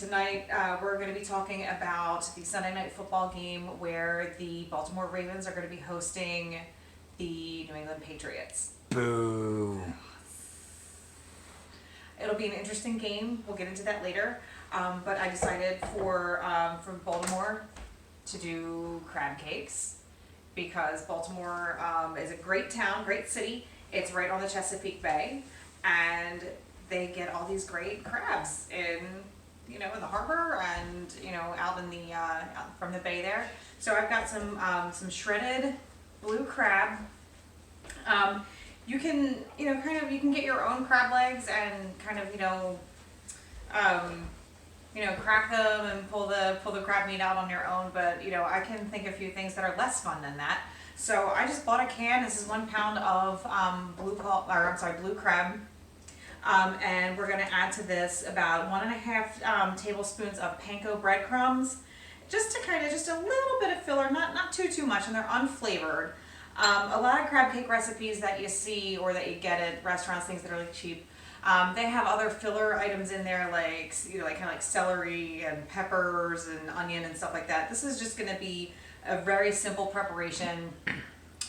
Tonight we're going to be talking about the Sunday night football game where the Baltimore Ravens are going to be hosting the New England Patriots. Boo. It'll be an interesting game. We'll get into that later. But I decided for Baltimore to do crab cakes because Baltimore is a great town, great city. It's right on the Chesapeake Bay, and they get all these great crabs in the harbor and out in the out from the bay there. So I've got some shredded blue crab. You can you can get your own crab legs and crack them and pull the crab meat out on your own. But I can think of a few things that are less fun than that. So I just bought a can. This is 1 pound of blue crab. And we're going to add to this about 1.5 tablespoons of panko breadcrumbs, just a little bit of filler, not too much, and they're unflavored. A lot of crab cake recipes that you see or that you get at restaurants, things that are like cheap, they have other filler items in there, like like celery and peppers and onion and stuff like that. This is just going to be a very simple preparation.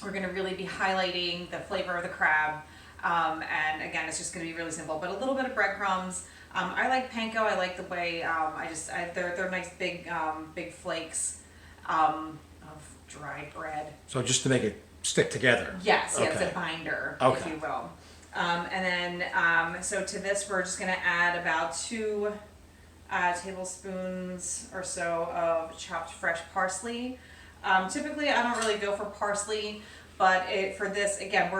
We're going to really be highlighting the flavor of the crab. And again, it's just going to be really simple, but a little bit of breadcrumbs. I like panko. I like the way they're nice big flakes of dried bread. So just to make it stick together. Yes, okay. It's a binder, okay. if you will. And then so to this, we're just going to add about 2 tablespoons or so of chopped fresh parsley. Typically, I don't really go for parsley. But for this, again,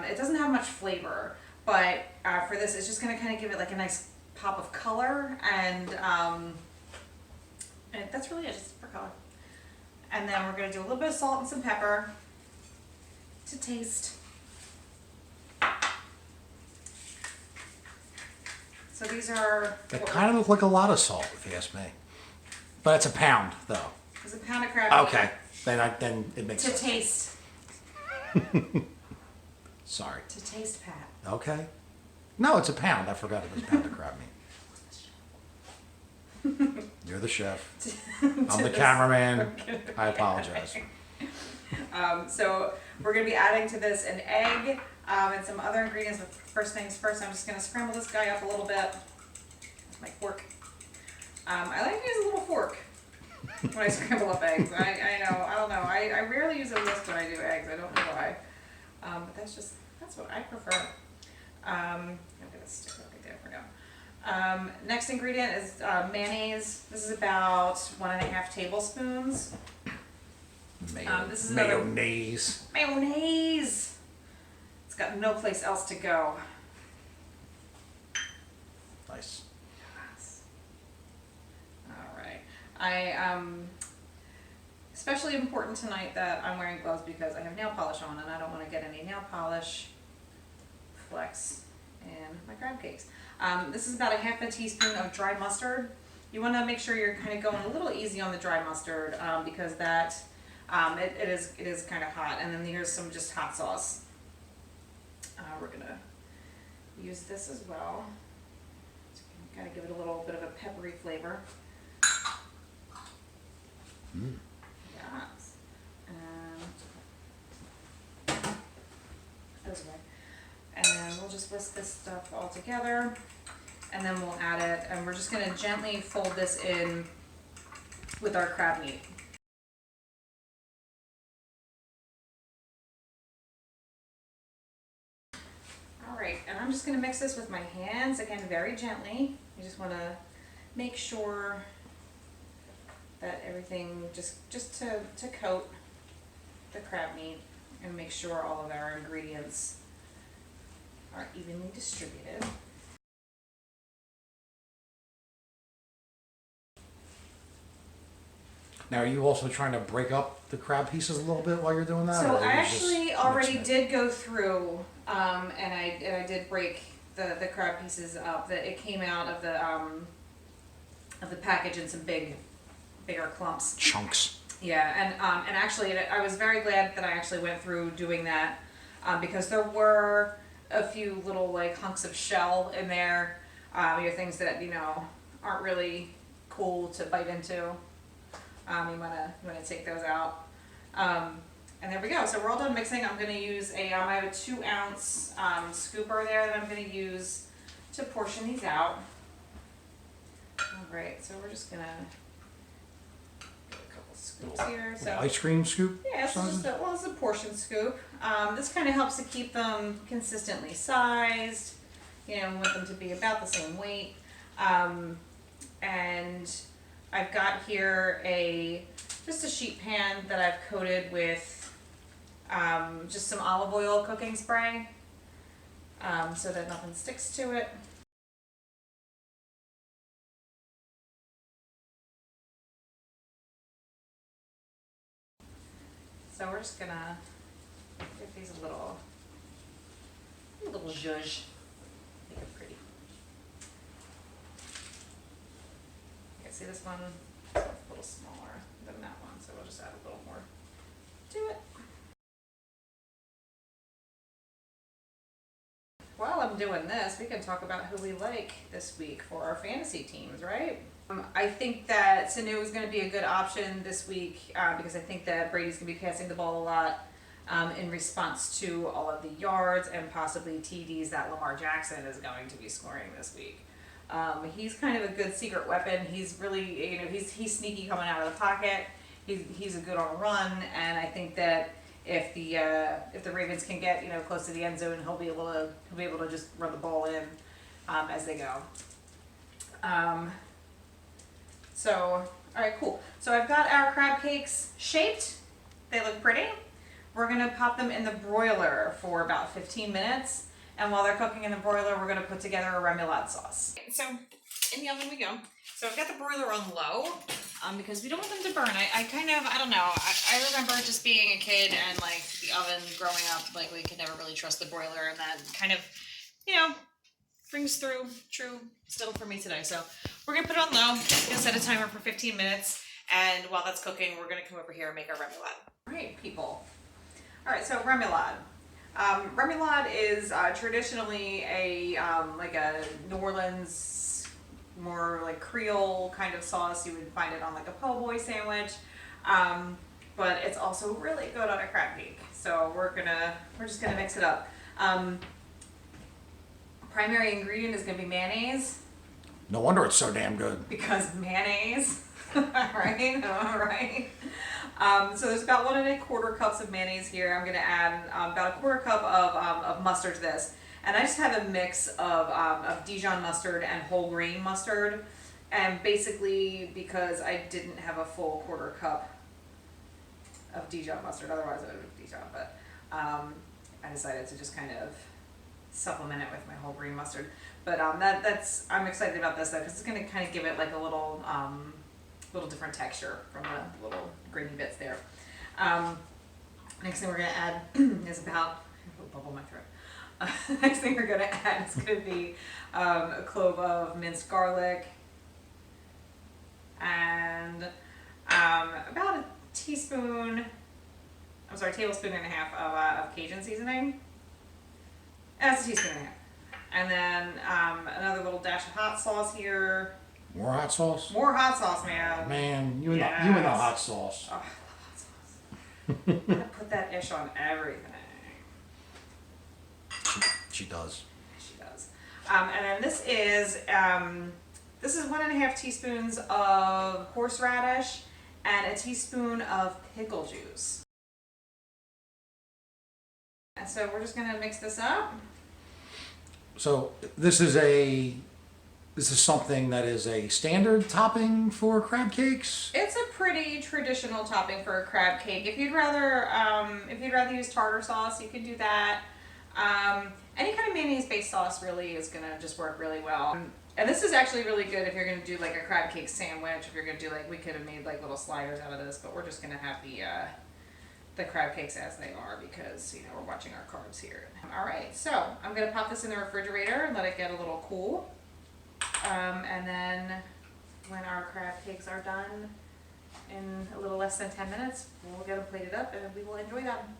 it doesn't have much flavor, but for this, it's just going to kind of give it like a nice pop of color, and that's really it, just for color. And then we're going to do a little bit of salt and some pepper to taste. So these are... They kind of look like a lot of salt, if you ask me. But it's a pound, though. It's a pound of crab. Okay, then it makes sense. To taste. Sorry. To taste, Pat. Okay. No, it's a pound. I forgot it was a pound of crab meat. You're the chef. I'm the cameraman. I apologize. So we're going to be adding to this an egg and some other ingredients. But first things first, I'm just going to scramble this guy up a little bit with my fork. I like to use a little fork when I scramble up eggs. I don't know. I rarely use a whisk when I do eggs. I don't know why. But that's what I prefer. I'm going to stick it right there for now. Next ingredient is mayonnaise. This is about 1.5 tablespoons. This is mayonnaise. Mayonnaise. It's got no place else to go. Nice. Especially important tonight that I'm wearing gloves because I have nail polish on and I don't want to get any nail polish flecks in my crab cakes. This is about 1/2 teaspoon of dry mustard. You want to make sure you're kind of going a little easy on the dry mustard because that it is kind of hot. And then here's some just hot sauce. We're gonna use this as well. Kind of give it a little bit of a peppery flavor. Mm. Yes. And then we'll just whisk this stuff all together, and then we'll add it, and we're just going to gently fold this in with our crab meat. All right, and I'm just going to mix this with my hands, again, very gently. You just want to make sure that everything just to coat the crab meat and make sure all of our ingredients are evenly distributed. Now, are you also trying to break up the crab pieces a little bit while you're doing that? So I actually already did go through and I did break the crab pieces up. That it came out of the package in some bigger clumps. Chunks. Yeah, and actually, I was very glad that I actually went through doing that because there were a few little like hunks of shell in there, things that aren't really cool to bite into. You wanna take those out. And there we go. So we're all done mixing. I'm gonna use I have a 2 ounce scooper there that I'm gonna use to portion these out. All right, so we're just gonna get a couple scoops here. So ice cream scoop? yeah, so just it's a portion scoop. This kind of helps to keep them consistently sized. You know, we want them to be about the same weight. And I've got here just a sheet pan that I've coated with just some olive oil cooking spray, so that nothing sticks to it. So we're just gonna give these a little zhuzh, make it pretty. You can see this one is a little smaller than that one, so we'll just add a little more to it. While I'm doing this, we can talk about who we like this week for our fantasy teams, right? I think that Sanu is going to be a good option this week because I think that Brady's going to be passing the ball a lot in response to all of the yards and possibly TDs that Lamar Jackson is going to be scoring this week. He's kind of a good secret weapon. He's really, he's sneaky coming out of the pocket. He's a good on a run, and I think that if the Ravens can get close to the end zone, he'll be able to just run the ball in as they go. So all right, cool. So I've got our crab cakes shaped. They look pretty. We're gonna pop them in the broiler for about 15 minutes, and while they're cooking in the broiler, we're gonna put together a remoulade sauce. So in the oven we go. So I've got the broiler on low because we don't want them to burn. I don't know. I remember just being a kid and like the oven growing up, like we could never really trust the broiler, and that kind of, rings through true still for me today. So we're gonna put it on low. We're gonna set a timer for 15 minutes, and while that's cooking, we're gonna come over here and make our remoulade. All right, people. All right, so remoulade. Remoulade is traditionally like a New Orleans, more like Creole kind of sauce. You would find it on like a po' boy sandwich, but it's also really good on a crab cake. So we're just gonna mix it up. Primary ingredient is gonna be mayonnaise. No wonder it's so damn good. Because mayonnaise, all right. So there's about 1 1/4 cups of mayonnaise here. I'm gonna add about 1/4 cup of mustard to this. And I just have a mix of Dijon mustard and whole grain mustard. And basically because I didn't have a full 1/4 cup of Dijon mustard, otherwise I would have Dijon, but I decided to just kind of supplement it with my whole grain mustard. But I'm excited about this though, because it's gonna kind of give it like a little different texture from the little grainy bits there. Next thing we're gonna add is about, bubble my throat. Next thing we're gonna add is gonna be a clove of minced garlic and about a tablespoon and a half of Cajun seasoning. That's a teaspoon and a half. And then another little dash of hot sauce here. More hot sauce? More hot sauce, man. Man, you and the hot sauce. Oh, I love hot sauce. I put that ish on everything. She does. She does. And then this is 1.5 teaspoons of horseradish and a teaspoon of pickle juice. And so we're just gonna mix this up. So this is something that is a standard topping for crab cakes? It's a pretty traditional topping for a crab cake. If you'd rather use tartar sauce, you could do that. Any kind of mayonnaise-based sauce really is gonna just work really well. And this is actually really good if you're gonna do like a crab cake sandwich. If you're gonna do we could have made like little sliders out of this, but we're just gonna have the crab cakes as they are because we're watching our carbs here. All right, so I'm gonna pop this in the refrigerator and let it get a little cool. And then when our crab cakes are done in a little less than 10 minutes, we'll get them plated up and we will enjoy them.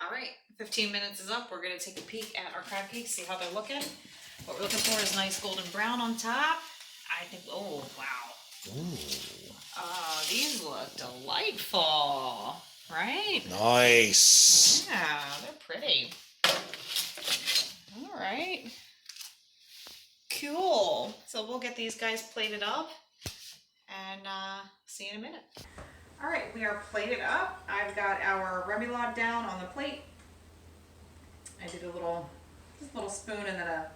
All right, 15 minutes is up. We're gonna take a peek at our crab cakes, see how they're looking. What we're looking for is nice golden brown on top. I think, oh wow, Oh, these look delightful, right? Nice. Yeah, they're pretty. All right. Cool. So we'll get these guys plated up and see you in a minute. All right, we are plated up. I've got our remoulade down on the plate. I did just a little spoon and then a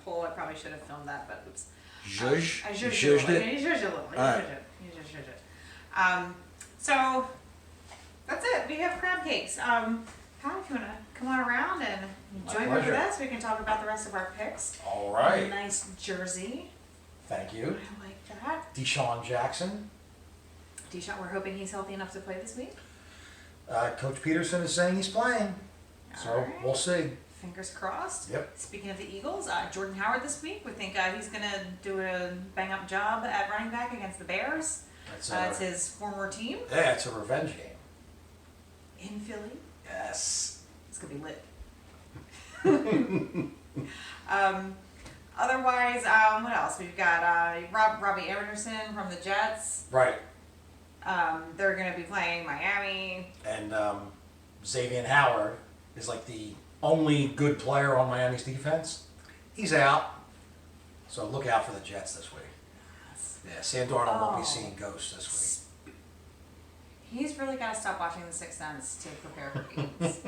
pull. I probably should have filmed that, but oops. Zhuzh? I You zhuzhed zhuzhed it. it? You zhuzhed it a little. You All right. zhuzhed it. You just zhuzhed it. So that's it. We have crab cakes. Pat, if you want to come on around and join me for pleasure. this, we can talk about the rest of our picks. All right. Nice jersey. Thank you. I like that. Deshaun Jackson. Deshaun, we're hoping he's healthy enough to play this week. Coach Peterson is saying he's playing. So All right. we'll see. Fingers crossed. Yep. Speaking of the Eagles, Jordan Howard this week. We think he's going to do a bang-up job at running back against the Bears. It's his former team Yeah, it's a revenge game. in Philly. Yes. It's going to be lit. Otherwise, what else? We've got Robbie Anderson from the Jets. Right. They're going to be playing Miami. And Xavier Howard is like the only good player on Miami's defense. He's out. So look out for the Jets this week. Yeah, Sam Darnold won't be seeing ghosts this week. He's really got to stop watching The Sixth Sense to prepare for games.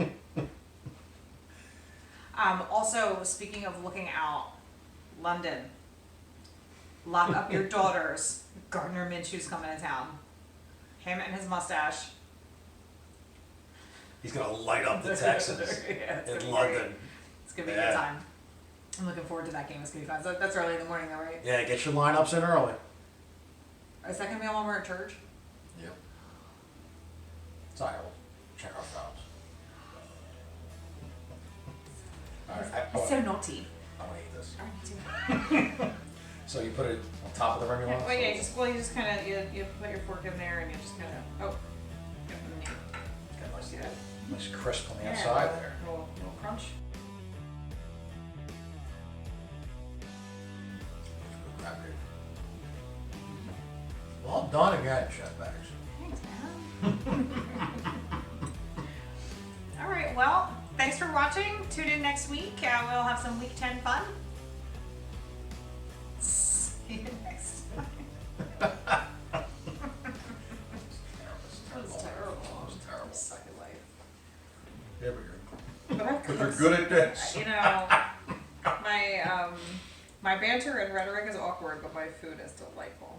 Also, speaking of looking out, London, lock up your daughters. Gardner Minshew's coming to town. Him and his mustache. He's going to light up the Texans Yeah, it's gonna in be London. great. It's going to be a Yeah. good time. I'm looking forward to that game. It's going to be fun. So that's early in the morning, though, right? Yeah, get your lineups in early. Is that going to be on when we're at church? Yep. Sorry, we'll check our phones. All right, It's so naughty. I want to eat this. All right, me too. So you put it on top of the remoulade? Well, yeah, you just kind of, you put your fork in there and you just kind of, Got see that? nice crisp on the Yeah, outside there. Little crunch. Crab cake. Well done again, Chef Bags. Thanks, man. All right, well, thanks for watching. Tune in next week. We'll have some Week 10 fun. See you next time. That was terrible. That was terrible. Suck at life. Yeah, but But I you're could. good at this. You know, my banter and rhetoric is awkward, but my food is delightful.